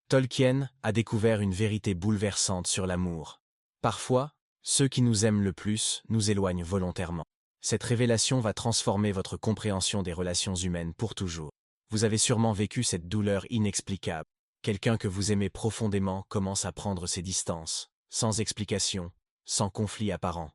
Tolkien a découvert une vérité bouleversante sur l'amour. Parfois, ceux qui nous aiment le plus nous éloignent volontairement. Cette révélation va transformer votre compréhension des relations humaines pour toujours. Vous avez sûrement vécu cette douleur inexplicable. Quelqu'un que vous aimez profondément commence à prendre ses distances, sans explication, sans conflit apparent.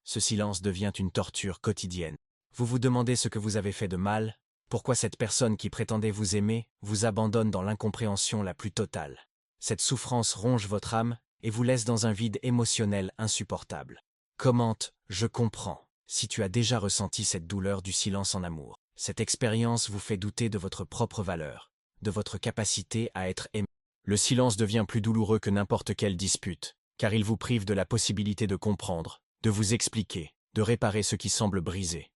Ce silence devient une torture quotidienne. Vous vous demandez ce que vous avez fait de mal, pourquoi cette personne qui prétendait vous aimer vous abandonne dans l'incompréhension la plus totale. Cette souffrance ronge votre âme et vous laisse dans un vide émotionnel insupportable. Commente, je comprends. Si tu as déjà ressenti cette douleur du silence en amour, cette expérience vous fait douter de votre propre valeur, de votre capacité à être aimé. Le silence devient plus douloureux que n'importe quelle dispute, car il vous prive de la possibilité de comprendre, de vous expliquer, de réparer ce qui semble brisé.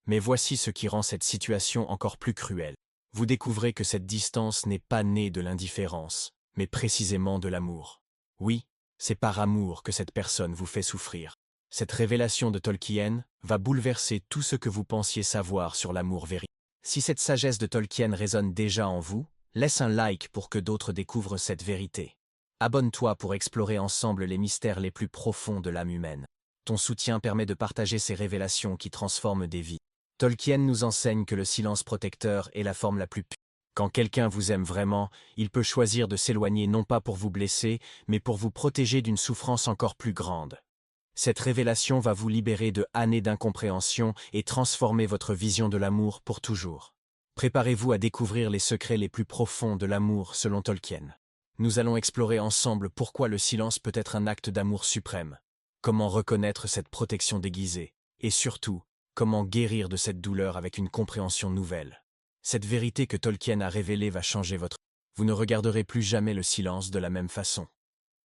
Mais voici ce qui rend cette situation encore plus cruelle. Vous découvrez que cette distance n'est pas née de l'indifférence, mais précisément de l'amour. Oui, c'est par amour que cette personne vous fait souffrir. Cette révélation de Tolkien va bouleverser tout ce que vous pensiez savoir sur l'amour véritable. Si cette sagesse de Tolkien résonne déjà en vous, laisse un like pour que d'autres découvrent cette vérité. Abonne-toi pour explorer ensemble les mystères les plus profonds de l'âme humaine. Ton soutien permet de partager ces révélations qui transforment des vies. Tolkien nous enseigne que le silence protecteur est la forme la plus pure. Quand quelqu'un vous aime vraiment, il peut choisir de s'éloigner non pas pour vous blesser, mais pour vous protéger d'une souffrance encore plus grande. Cette révélation va vous libérer de années d'incompréhension et transformer votre vision de l'amour pour toujours. Préparez-vous à découvrir les secrets les plus profonds de l'amour selon Tolkien. Nous allons explorer ensemble pourquoi le silence peut être un acte d'amour suprême, comment reconnaître cette protection déguisée, et surtout, comment guérir de cette douleur avec une compréhension nouvelle. Cette vérité que Tolkien a révélée va changer votre vie. Vous ne regarderez plus jamais le silence de la même façon.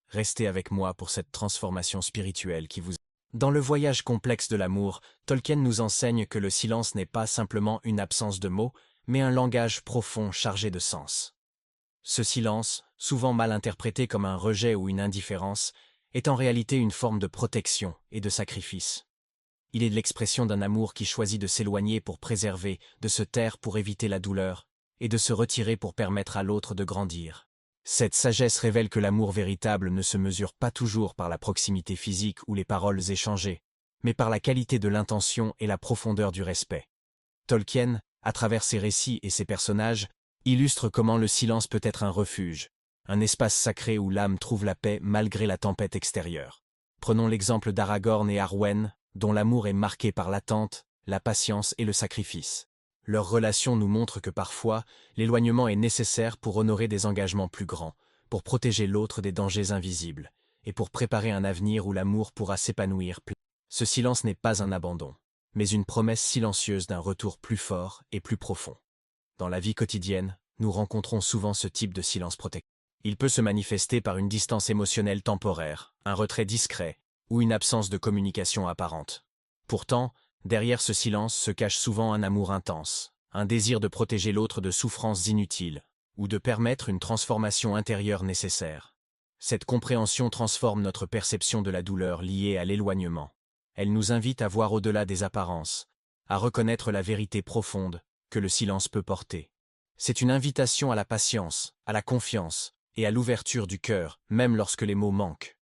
Restez avec moi pour cette transformation spirituelle qui vous... Dans le voyage complexe de l'amour, Tolkien nous enseigne que le silence n'est pas simplement une absence de mots, mais un langage profond chargé de sens. Ce silence, souvent mal interprété comme un rejet ou une indifférence, est en réalité une forme de protection et de sacrifice. Il est l'expression d'un amour qui choisit de s'éloigner pour préserver, de se taire pour éviter la douleur, et de se retirer pour permettre à l'autre de grandir. Cette sagesse révèle que l'amour véritable ne se mesure pas toujours par la proximité physique ou les paroles échangées, mais par la qualité de l'intention et la profondeur du respect. Tolkien, à travers ses récits et ses personnages, illustre comment le silence peut être un refuge, un espace sacré où l'âme trouve la paix malgré la tempête extérieure. Prenons l'exemple d'Aragorn et Arwen, dont l'amour est marqué par l'attente, la patience et le sacrifice. Leur relation nous montre que parfois, l'éloignement est nécessaire pour honorer des engagements plus grands, pour protéger l'autre des dangers invisibles, et pour préparer un avenir où l'amour pourra s'épanouir pleinement. Ce silence n'est pas un abandon, mais une promesse silencieuse d'un retour plus fort et plus profond. Dans la vie quotidienne, nous rencontrons souvent ce type de silence protecteur. Il peut se manifester par une distance émotionnelle temporaire, un retrait discret, ou une absence de communication apparente. Pourtant, derrière ce silence se cache souvent un amour intense, un désir de protéger l'autre de souffrances inutiles, ou de permettre une transformation intérieure nécessaire. Cette compréhension transforme notre perception de la douleur liée à l'éloignement. Elle nous invite à voir au-delà des apparences, à reconnaître la vérité profonde que le silence peut porter. C'est une invitation à la patience, à la confiance et à l'ouverture du cœur, même lorsque les mots manquent.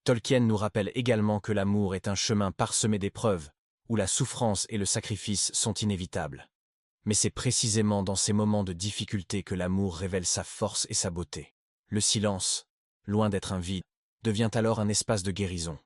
Tolkien nous rappelle également que l'amour est un chemin parsemé d'épreuves, où la souffrance et le sacrifice sont inévitables. Mais c'est précisément dans ces moments de difficulté que l'amour révèle sa force et sa beauté. Le silence, loin d'être un vide, devient alors un espace de guérison,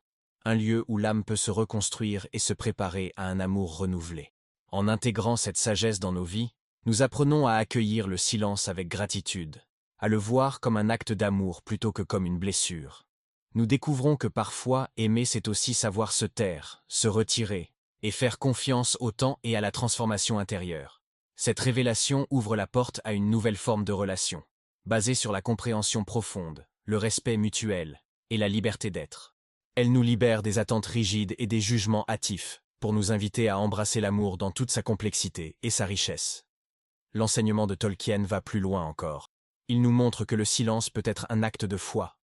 un lieu où l'âme peut se reconstruire et se préparer à un amour renouvelé. En intégrant cette sagesse dans nos vies, nous apprenons à accueillir le silence avec gratitude, à le voir comme un acte d'amour plutôt que comme une blessure. Nous découvrons que parfois, aimer c'est aussi savoir se taire, se retirer, et faire confiance au temps et à la transformation intérieure. Cette révélation ouvre la porte à une nouvelle forme de relation, basée sur la compréhension profonde, le respect mutuel et la liberté d'être. Elle nous libère des attentes rigides et des jugements hâtifs, pour nous inviter à embrasser l'amour dans toute sa complexité et sa richesse. L'enseignement de Tolkien va plus loin encore. Il nous montre que le silence peut être un acte de foi,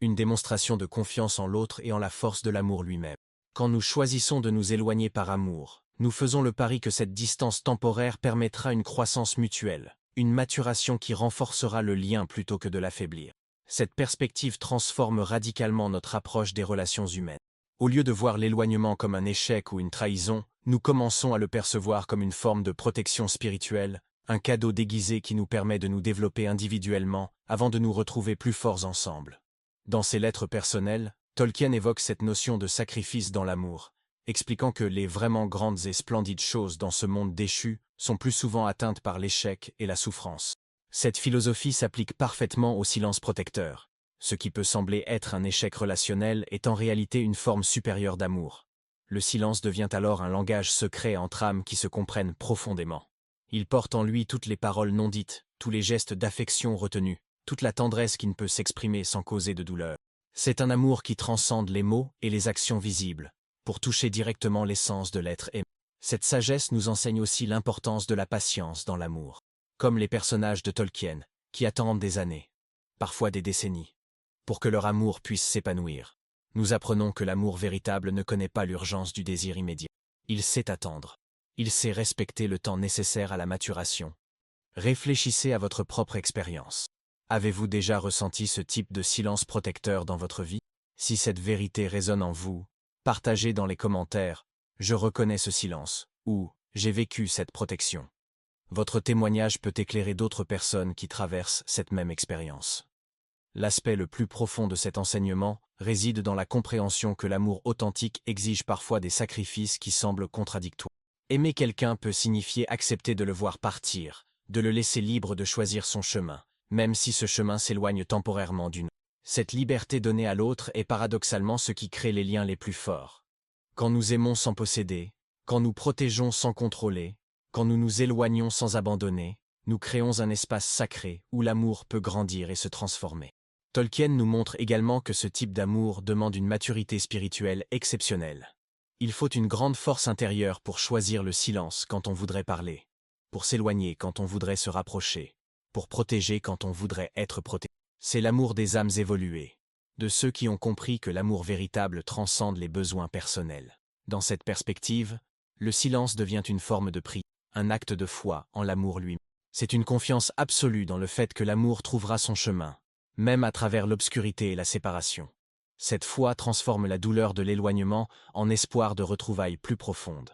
une démonstration de confiance en l'autre et en la force de l'amour lui-même. Quand nous choisissons de nous éloigner par amour, nous faisons le pari que cette distance temporaire permettra une croissance mutuelle, une maturation qui renforcera le lien plutôt que de l'affaiblir. Cette perspective transforme radicalement notre approche des relations humaines. Au lieu de voir l'éloignement comme un échec ou une trahison, nous commençons à le percevoir comme une forme de protection spirituelle, un cadeau déguisé qui nous permet de nous développer individuellement avant de nous retrouver plus forts ensemble. Dans ses lettres personnelles, Tolkien évoque cette notion de sacrifice dans l'amour, expliquant que les vraiment grandes et splendides choses dans ce monde déchu sont plus souvent atteintes par l'échec et la souffrance. Cette philosophie s'applique parfaitement au silence protecteur. Ce qui peut sembler être un échec relationnel est en réalité une forme supérieure d'amour. Le silence devient alors un langage secret entre âmes qui se comprennent profondément. Il porte en lui toutes les paroles non dites, tous les gestes d'affection retenus, toute la tendresse qui ne peut s'exprimer sans causer de douleur. C'est un amour qui transcende les mots et les actions visibles, pour toucher directement l'essence de l'être aimé. Cette sagesse nous enseigne aussi l'importance de la patience dans l'amour. Comme les personnages de Tolkien, qui attendent des années, parfois des décennies, pour que leur amour puisse s'épanouir. Nous apprenons que l'amour véritable ne connaît pas l'urgence du désir immédiat. Il sait attendre. Il sait respecter le temps nécessaire à la maturation. Réfléchissez à votre propre expérience. Avez-vous déjà ressenti ce type de silence protecteur dans votre vie? Si cette vérité résonne en vous, partagez dans les commentaires « Je reconnais ce silence » ou « J'ai vécu cette protection ». Votre témoignage peut éclairer d'autres personnes qui traversent cette même expérience. L'aspect le plus profond de cet enseignement réside dans la compréhension que l'amour authentique exige parfois des sacrifices qui semblent contradictoires. Aimer quelqu'un peut signifier accepter de le voir partir, de le laisser libre de choisir son chemin, même si ce chemin s'éloigne temporairement d'une. Cette liberté donnée à l'autre est paradoxalement ce qui crée les liens les plus forts. Quand nous aimons sans posséder, quand nous protégeons sans contrôler, quand nous nous éloignons sans abandonner, nous créons un espace sacré où l'amour peut grandir et se transformer. Tolkien nous montre également que ce type d'amour demande une maturité spirituelle exceptionnelle. Il faut une grande force intérieure pour choisir le silence quand on voudrait parler, pour s'éloigner quand on voudrait se rapprocher, pour protéger quand on voudrait être protégé. C'est l'amour des âmes évoluées, de ceux qui ont compris que l'amour véritable transcende les besoins personnels. Dans cette perspective, le silence devient une forme de prière, un acte de foi en l'amour lui-même. C'est une confiance absolue dans le fait que l'amour trouvera son chemin, même à travers l'obscurité et la séparation. Cette foi transforme la douleur de l'éloignement en espoir de retrouvailles plus profondes.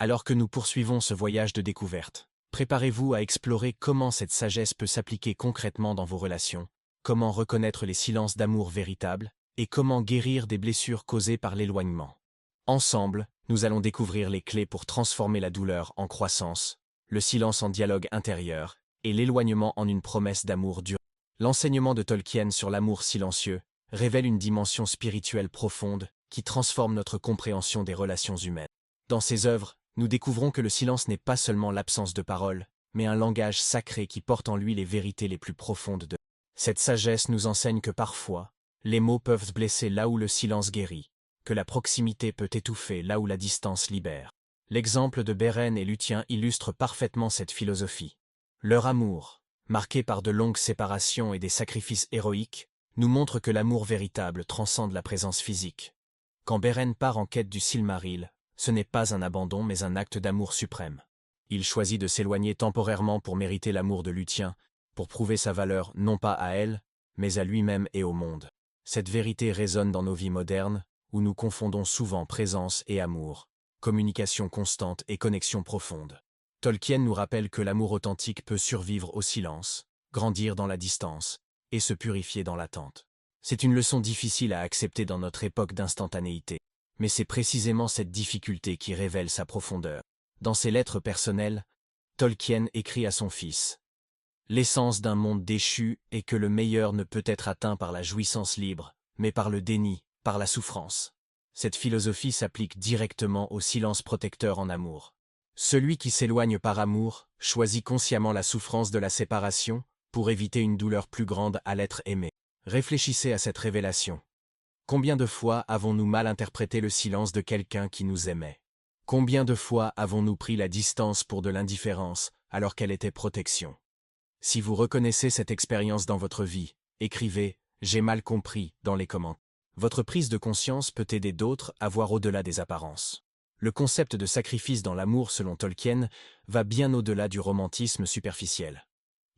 Alors que nous poursuivons ce voyage de découverte, préparez-vous à explorer comment cette sagesse peut s'appliquer concrètement dans vos relations, comment reconnaître les silences d'amour véritables, et comment guérir des blessures causées par l'éloignement. Ensemble, nous allons découvrir les clés pour transformer la douleur en croissance, le silence en dialogue intérieur, et l'éloignement en une promesse d'amour durable. L'enseignement de Tolkien sur l'amour silencieux révèle une dimension spirituelle profonde qui transforme notre compréhension des relations humaines. Dans ses œuvres, nous découvrons que le silence n'est pas seulement l'absence de parole, mais un langage sacré qui porte en lui les vérités les plus profondes de. Cette sagesse nous enseigne que parfois, les mots peuvent blesser là où le silence guérit, que la proximité peut étouffer là où la distance libère. L'exemple de Beren et Lúthien illustre parfaitement cette philosophie. Leur amour, marqué par de longues séparations et des sacrifices héroïques, nous montre que l'amour véritable transcende la présence physique. Quand Beren part en quête du Silmaril, ce n'est pas un abandon mais un acte d'amour suprême. Il choisit de s'éloigner temporairement pour mériter l'amour de Lúthien, pour prouver sa valeur non pas à elle, mais à lui-même et au monde. Cette vérité résonne dans nos vies modernes, où nous confondons souvent présence et amour, communication constante et connexion profonde. Tolkien nous rappelle que l'amour authentique peut survivre au silence, grandir dans la distance, et se purifier dans l'attente. C'est une leçon difficile à accepter dans notre époque d'instantanéité, mais c'est précisément cette difficulté qui révèle sa profondeur. Dans ses lettres personnelles, Tolkien écrit à son fils « L'essence d'un monde déchu est que le meilleur ne peut être atteint par la jouissance libre, mais par le déni, par la souffrance. » Cette philosophie s'applique directement au silence protecteur en amour. Celui qui s'éloigne par amour choisit consciemment la souffrance de la séparation pour éviter une douleur plus grande à l'être aimé. Réfléchissez à cette révélation. Combien de fois avons-nous mal interprété le silence de quelqu'un qui nous aimait? Combien de fois avons-nous pris la distance pour de l'indifférence alors qu'elle était protection? Si vous reconnaissez cette expérience dans votre vie, écrivez « J'ai mal compris » dans les commentaires. Votre prise de conscience peut aider d'autres à voir au-delà des apparences. Le concept de sacrifice dans l'amour selon Tolkien va bien au-delà du romantisme superficiel.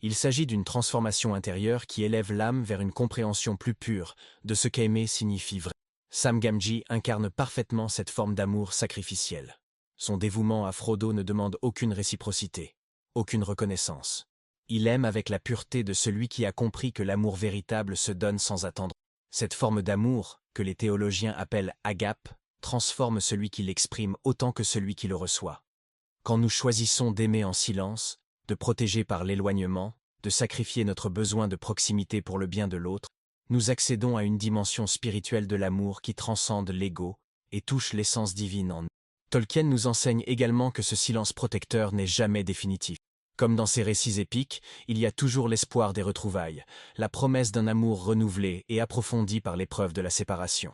Il s'agit d'une transformation intérieure qui élève l'âme vers une compréhension plus pure de ce qu'aimer signifie vraiment. Sam Gamgee incarne parfaitement cette forme d'amour sacrificiel. Son dévouement à Frodo ne demande aucune réciprocité, aucune reconnaissance. Il aime avec la pureté de celui qui a compris que l'amour véritable se donne sans attendre. Cette forme d'amour, que les théologiens appellent agape, transforme celui qui l'exprime autant que celui qui le reçoit. Quand nous choisissons d'aimer en silence, de protéger par l'éloignement, de sacrifier notre besoin de proximité pour le bien de l'autre, nous accédons à une dimension spirituelle de l'amour qui transcende l'ego et touche l'essence divine en nous. Tolkien nous enseigne également que ce silence protecteur n'est jamais définitif. Comme dans ses récits épiques, il y a toujours l'espoir des retrouvailles, la promesse d'un amour renouvelé et approfondi par l'épreuve de la séparation.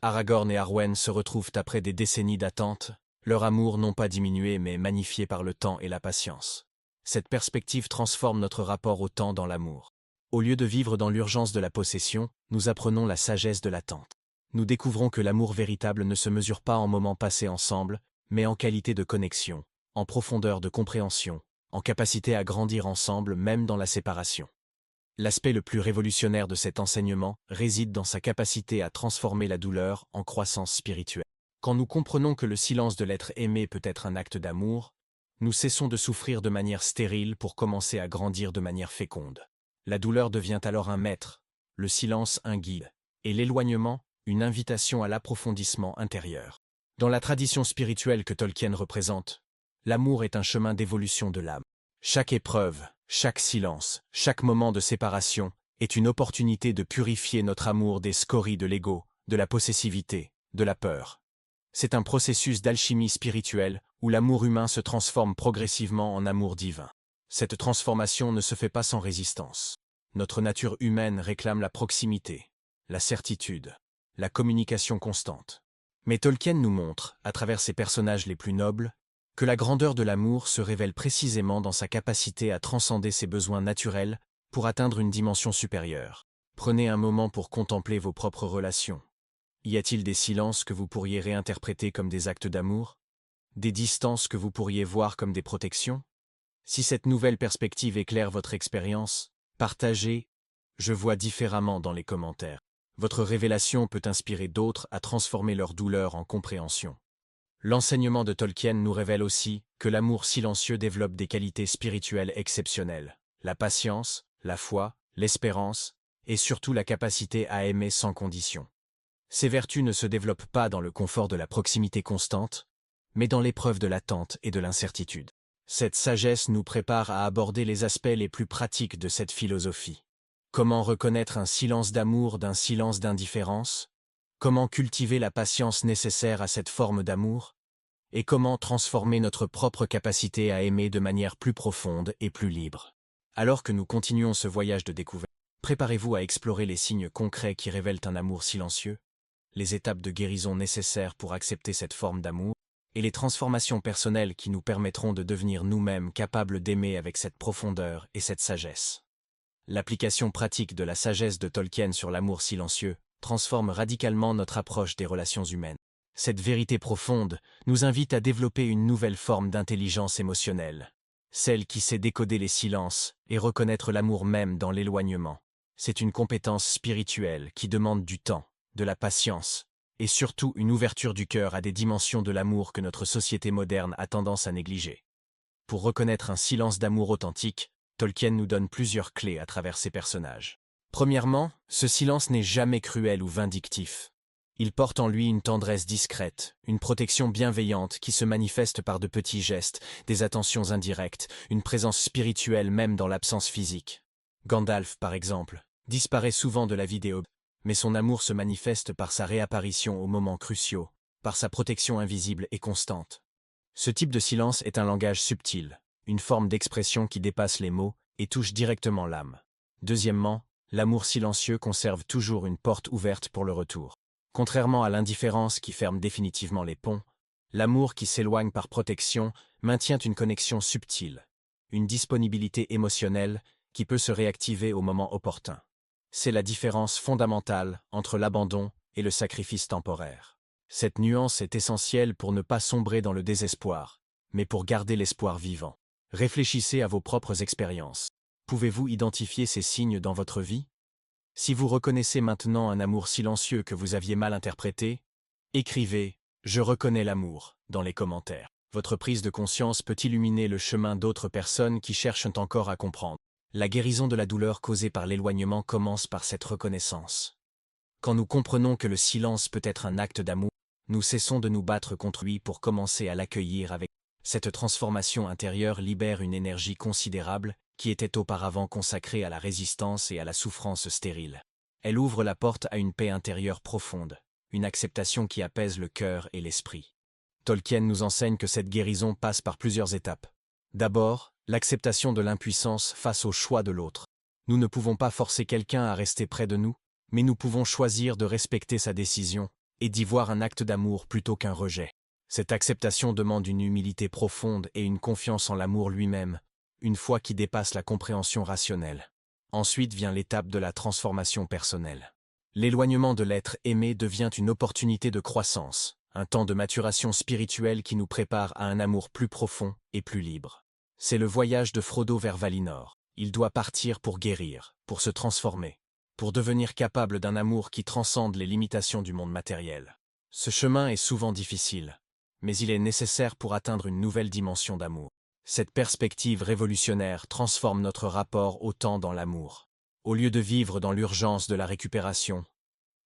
Aragorn et Arwen se retrouvent après des décennies d'attente, leur amour non pas diminué mais magnifié par le temps et la patience. Cette perspective transforme notre rapport au temps dans l'amour. Au lieu de vivre dans l'urgence de la possession, nous apprenons la sagesse de l'attente. Nous découvrons que l'amour véritable ne se mesure pas en moments passés ensemble, mais en qualité de connexion, en profondeur de compréhension, en capacité à grandir ensemble même dans la séparation. L'aspect le plus révolutionnaire de cet enseignement réside dans sa capacité à transformer la douleur en croissance spirituelle. Quand nous comprenons que le silence de l'être aimé peut être un acte d'amour, nous cessons de souffrir de manière stérile pour commencer à grandir de manière féconde. La douleur devient alors un maître, le silence un guide, et l'éloignement une invitation à l'approfondissement intérieur. Dans la tradition spirituelle que Tolkien représente, l'amour est un chemin d'évolution de l'âme. Chaque épreuve, chaque silence, chaque moment de séparation est une opportunité de purifier notre amour des scories de l'ego, de la possessivité, de la peur. C'est un processus d'alchimie spirituelle où l'amour humain se transforme progressivement en amour divin. Cette transformation ne se fait pas sans résistance. Notre nature humaine réclame la proximité, la certitude, la communication constante. Mais Tolkien nous montre, à travers ses personnages les plus nobles, que la grandeur de l'amour se révèle précisément dans sa capacité à transcender ses besoins naturels pour atteindre une dimension supérieure. Prenez un moment pour contempler vos propres relations. Y a-t-il des silences que vous pourriez réinterpréter comme des actes d'amour? Des distances que vous pourriez voir comme des protections? Si cette nouvelle perspective éclaire votre expérience, partagez « Je vois différemment » dans les commentaires. Votre révélation peut inspirer d'autres à transformer leur douleur en compréhension. L'enseignement de Tolkien nous révèle aussi que l'amour silencieux développe des qualités spirituelles exceptionnelles, la patience, la foi, l'espérance, et surtout la capacité à aimer sans condition. Ces vertus ne se développent pas dans le confort de la proximité constante, mais dans l'épreuve de l'attente et de l'incertitude. Cette sagesse nous prépare à aborder les aspects les plus pratiques de cette philosophie. Comment reconnaître un silence d'amour d'un silence d'indifférence? Comment cultiver la patience nécessaire à cette forme d'amour? Et comment transformer notre propre capacité à aimer de manière plus profonde et plus libre? Alors que nous continuons ce voyage de découverte, préparez-vous à explorer les signes concrets qui révèlent un amour silencieux, les étapes de guérison nécessaires pour accepter cette forme d'amour, et les transformations personnelles qui nous permettront de devenir nous-mêmes capables d'aimer avec cette profondeur et cette sagesse. L'application pratique de la sagesse de Tolkien sur l'amour silencieux transforme radicalement notre approche des relations humaines. Cette vérité profonde nous invite à développer une nouvelle forme d'intelligence émotionnelle, celle qui sait décoder les silences et reconnaître l'amour même dans l'éloignement. C'est une compétence spirituelle qui demande du temps, de la patience, et surtout une ouverture du cœur à des dimensions de l'amour que notre société moderne a tendance à négliger. Pour reconnaître un silence d'amour authentique, Tolkien nous donne plusieurs clés à travers ses personnages. Premièrement, ce silence n'est jamais cruel ou vindictif. Il porte en lui une tendresse discrète, une protection bienveillante qui se manifeste par de petits gestes, des attentions indirectes, une présence spirituelle même dans l'absence physique. Gandalf, par exemple, disparaît souvent de la vie des hobbits, mais son amour se manifeste par sa réapparition aux moments cruciaux, par sa protection invisible et constante. Ce type de silence est un langage subtil, une forme d'expression qui dépasse les mots et touche directement l'âme. Deuxièmement, l'amour silencieux conserve toujours une porte ouverte pour le retour. Contrairement à l'indifférence qui ferme définitivement les ponts, l'amour qui s'éloigne par protection maintient une connexion subtile, une disponibilité émotionnelle qui peut se réactiver au moment opportun. C'est la différence fondamentale entre l'abandon et le sacrifice temporaire. Cette nuance est essentielle pour ne pas sombrer dans le désespoir, mais pour garder l'espoir vivant. Réfléchissez à vos propres expériences. Pouvez-vous identifier ces signes dans votre vie? Si vous reconnaissez maintenant un amour silencieux que vous aviez mal interprété, écrivez « Je reconnais l'amour » dans les commentaires. Votre prise de conscience peut illuminer le chemin d'autres personnes qui cherchent encore à comprendre. La guérison de la douleur causée par l'éloignement commence par cette reconnaissance. Quand nous comprenons que le silence peut être un acte d'amour, nous cessons de nous battre contre lui pour commencer à l'accueillir avec. Cette transformation intérieure libère une énergie considérable qui était auparavant consacrée à la résistance et à la souffrance stérile. Elle ouvre la porte à une paix intérieure profonde, une acceptation qui apaise le cœur et l'esprit. Tolkien nous enseigne que cette guérison passe par plusieurs étapes. D'abord, l'acceptation de l'impuissance face au choix de l'autre. Nous ne pouvons pas forcer quelqu'un à rester près de nous, mais nous pouvons choisir de respecter sa décision et d'y voir un acte d'amour plutôt qu'un rejet. Cette acceptation demande une humilité profonde et une confiance en l'amour lui-même, une foi qui dépasse la compréhension rationnelle. Ensuite vient l'étape de la transformation personnelle. L'éloignement de l'être aimé devient une opportunité de croissance, un temps de maturation spirituelle qui nous prépare à un amour plus profond et plus libre. C'est le voyage de Frodo vers Valinor. Il doit partir pour guérir, pour se transformer, pour devenir capable d'un amour qui transcende les limitations du monde matériel. Ce chemin est souvent difficile, mais il est nécessaire pour atteindre une nouvelle dimension d'amour. Cette perspective révolutionnaire transforme notre rapport au temps dans l'amour. Au lieu de vivre dans l'urgence de la récupération,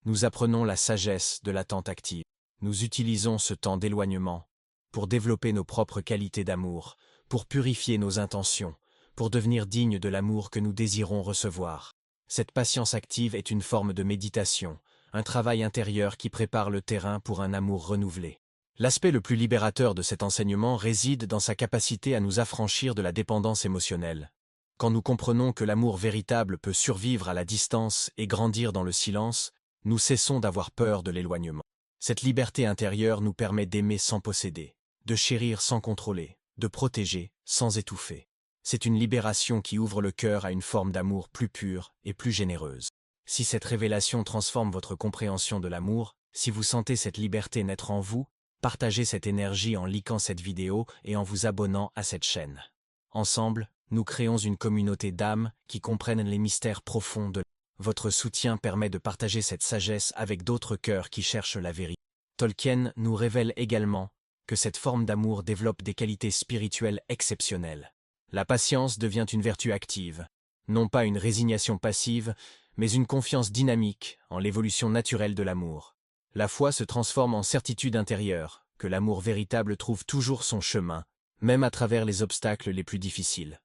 nous apprenons la sagesse de l'attente active. Nous utilisons ce temps d'éloignement pour développer nos propres qualités d'amour, pour purifier nos intentions, pour devenir dignes de l'amour que nous désirons recevoir. Cette patience active est une forme de méditation, un travail intérieur qui prépare le terrain pour un amour renouvelé. L'aspect le plus libérateur de cet enseignement réside dans sa capacité à nous affranchir de la dépendance émotionnelle. Quand nous comprenons que l'amour véritable peut survivre à la distance et grandir dans le silence, nous cessons d'avoir peur de l'éloignement. Cette liberté intérieure nous permet d'aimer sans posséder, de chérir sans contrôler, de protéger sans étouffer. C'est une libération qui ouvre le cœur à une forme d'amour plus pure et plus généreuse. Si cette révélation transforme votre compréhension de l'amour, si vous sentez cette liberté naître en vous, partagez cette énergie en likant cette vidéo et en vous abonnant à cette chaîne. Ensemble, nous créons une communauté d'âmes qui comprennent les mystères profonds de votre soutien permet de partager cette sagesse avec d'autres cœurs qui cherchent la vérité. Tolkien nous révèle également que cette forme d'amour développe des qualités spirituelles exceptionnelles. La patience devient une vertu active, non pas une résignation passive, mais une confiance dynamique en l'évolution naturelle de l'amour. La foi se transforme en certitude intérieure, que l'amour véritable trouve toujours son chemin, même à travers les obstacles les plus difficiles.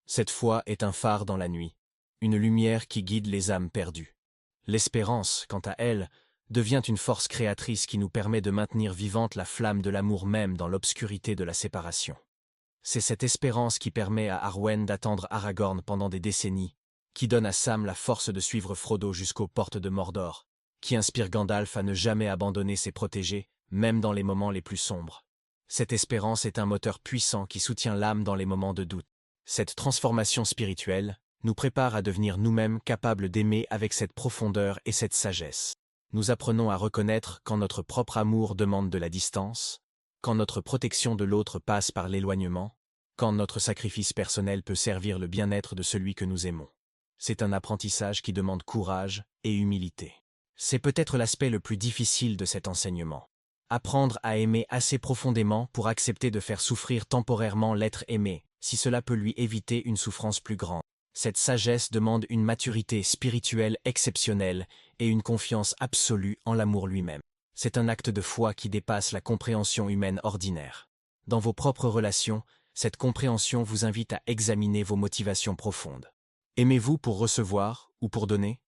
Cette foi est un phare dans la nuit, une lumière qui guide les âmes perdues. L'espérance, quant à elle, devient une force créatrice qui nous permet de maintenir vivante la flamme de l'amour même dans l'obscurité de la séparation. C'est cette espérance qui permet à Arwen d'attendre Aragorn pendant des décennies, qui donne à Sam la force de suivre Frodo jusqu'aux portes de Mordor, qui inspire Gandalf à ne jamais abandonner ses protégés, même dans les moments les plus sombres. Cette espérance est un moteur puissant qui soutient l'âme dans les moments de doute. Cette transformation spirituelle nous prépare à devenir nous-mêmes capables d'aimer avec cette profondeur et cette sagesse. Nous apprenons à reconnaître quand notre propre amour demande de la distance, quand notre protection de l'autre passe par l'éloignement, quand notre sacrifice personnel peut servir le bien-être de celui que nous aimons. C'est un apprentissage qui demande courage et humilité. C'est peut-être l'aspect le plus difficile de cet enseignement. Apprendre à aimer assez profondément pour accepter de faire souffrir temporairement l'être aimé, si cela peut lui éviter une souffrance plus grande. Cette sagesse demande une maturité spirituelle exceptionnelle et une confiance absolue en l'amour lui-même. C'est un acte de foi qui dépasse la compréhension humaine ordinaire. Dans vos propres relations, cette compréhension vous invite à examiner vos motivations profondes. Aimez-vous pour recevoir ou pour donner?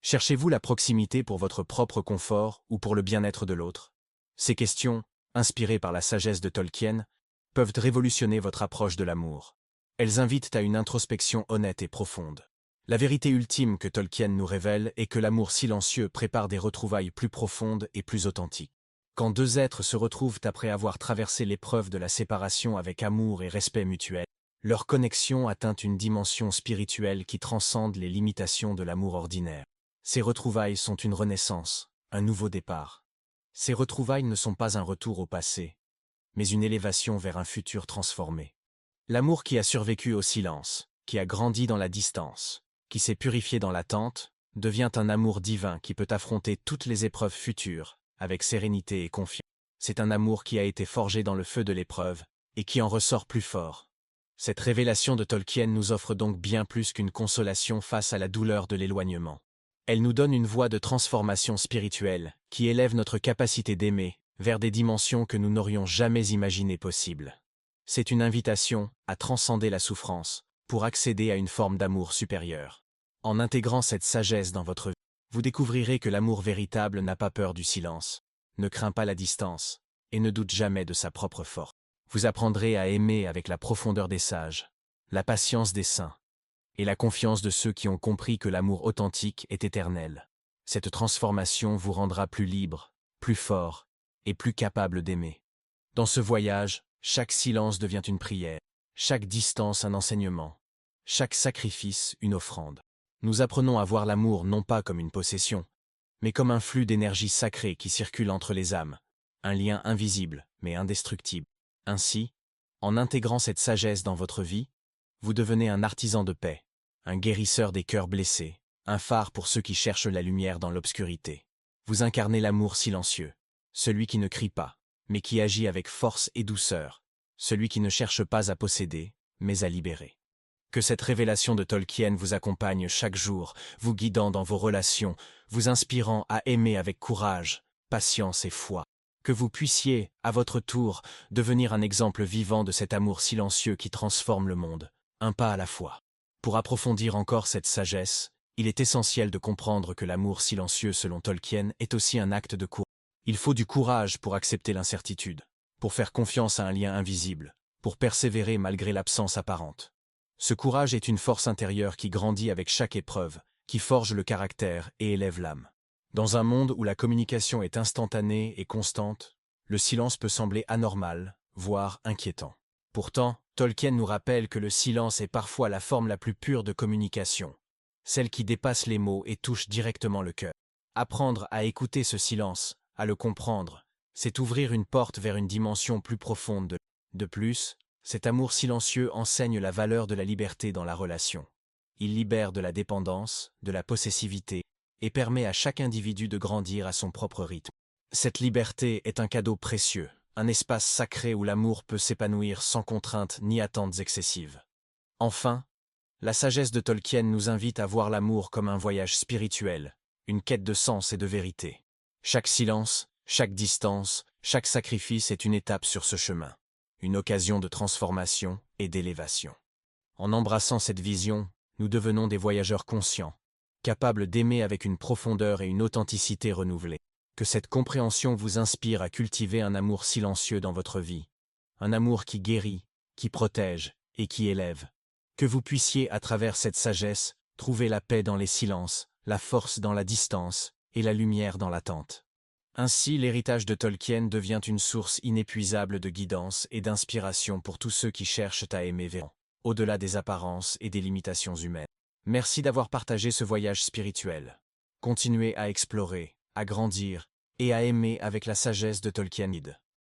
Cherchez-vous la proximité pour votre propre confort ou pour le bien-être de l'autre? Ces questions, inspirées par la sagesse de Tolkien, peuvent révolutionner votre approche de l'amour. Elles invitent à une introspection honnête et profonde. La vérité ultime que Tolkien nous révèle est que l'amour silencieux prépare des retrouvailles plus profondes et plus authentiques. Quand deux êtres se retrouvent après avoir traversé l'épreuve de la séparation avec amour et respect mutuel, leur connexion atteint une dimension spirituelle qui transcende les limitations de l'amour ordinaire. Ces retrouvailles sont une renaissance, un nouveau départ. Ces retrouvailles ne sont pas un retour au passé, mais une élévation vers un futur transformé. L'amour qui a survécu au silence, qui a grandi dans la distance, qui s'est purifié dans l'attente, devient un amour divin qui peut affronter toutes les épreuves futures, avec sérénité et confiance. C'est un amour qui a été forgé dans le feu de l'épreuve, et qui en ressort plus fort. Cette révélation de Tolkien nous offre donc bien plus qu'une consolation face à la douleur de l'éloignement. Elle nous donne une voie de transformation spirituelle, qui élève notre capacité d'aimer, vers des dimensions que nous n'aurions jamais imaginées possibles. C'est une invitation à transcender la souffrance, pour accéder à une forme d'amour supérieur. En intégrant cette sagesse dans votre vie, vous découvrirez que l'amour véritable n'a pas peur du silence, ne craint pas la distance, et ne doute jamais de sa propre force. Vous apprendrez à aimer avec la profondeur des sages, la patience des saints, et la confiance de ceux qui ont compris que l'amour authentique est éternel. Cette transformation vous rendra plus libre, plus fort, et plus capable d'aimer. Dans ce voyage, chaque silence devient une prière, chaque distance un enseignement, chaque sacrifice une offrande. Nous apprenons à voir l'amour non pas comme une possession, mais comme un flux d'énergie sacrée qui circule entre les âmes, un lien invisible mais indestructible. Ainsi, en intégrant cette sagesse dans votre vie, vous devenez un artisan de paix, un guérisseur des cœurs blessés, un phare pour ceux qui cherchent la lumière dans l'obscurité. Vous incarnez l'amour silencieux, celui qui ne crie pas, mais qui agit avec force et douceur, celui qui ne cherche pas à posséder, mais à libérer. Que cette révélation de Tolkien vous accompagne chaque jour, vous guidant dans vos relations, vous inspirant à aimer avec courage, patience et foi. Que vous puissiez, à votre tour, devenir un exemple vivant de cet amour silencieux qui transforme le monde, un pas à la fois. Pour approfondir encore cette sagesse, il est essentiel de comprendre que l'amour silencieux selon Tolkien est aussi un acte de courage. Il faut du courage pour accepter l'incertitude, pour faire confiance à un lien invisible, pour persévérer malgré l'absence apparente. Ce courage est une force intérieure qui grandit avec chaque épreuve, qui forge le caractère et élève l'âme. Dans un monde où la communication est instantanée et constante, le silence peut sembler anormal, voire inquiétant. Pourtant, Tolkien nous rappelle que le silence est parfois la forme la plus pure de communication, celle qui dépasse les mots et touche directement le cœur. Apprendre à écouter ce silence, à le comprendre, c'est ouvrir une porte vers une dimension plus profonde. De plus, cet amour silencieux enseigne la valeur de la liberté dans la relation. Il libère de la dépendance, de la possessivité, et permet à chaque individu de grandir à son propre rythme. Cette liberté est un cadeau précieux, un espace sacré où l'amour peut s'épanouir sans contraintes ni attentes excessives. Enfin, la sagesse de Tolkien nous invite à voir l'amour comme un voyage spirituel, une quête de sens et de vérité. Chaque silence, chaque distance, chaque sacrifice est une étape sur ce chemin, une occasion de transformation et d'élévation. En embrassant cette vision, nous devenons des voyageurs conscients, capables d'aimer avec une profondeur et une authenticité renouvelées. Que cette compréhension vous inspire à cultiver un amour silencieux dans votre vie, un amour qui guérit, qui protège et qui élève. Que vous puissiez, à travers cette sagesse, trouver la paix dans les silences, la force dans la distance et la lumière dans l'attente. Ainsi, l'héritage de Tolkien devient une source inépuisable de guidance et d'inspiration pour tous ceux qui cherchent à aimer vraiment, au-delà des apparences et des limitations humaines. Merci d'avoir partagé ce voyage spirituel. Continuez à explorer, à grandir et à aimer avec la sagesse de Tolkien.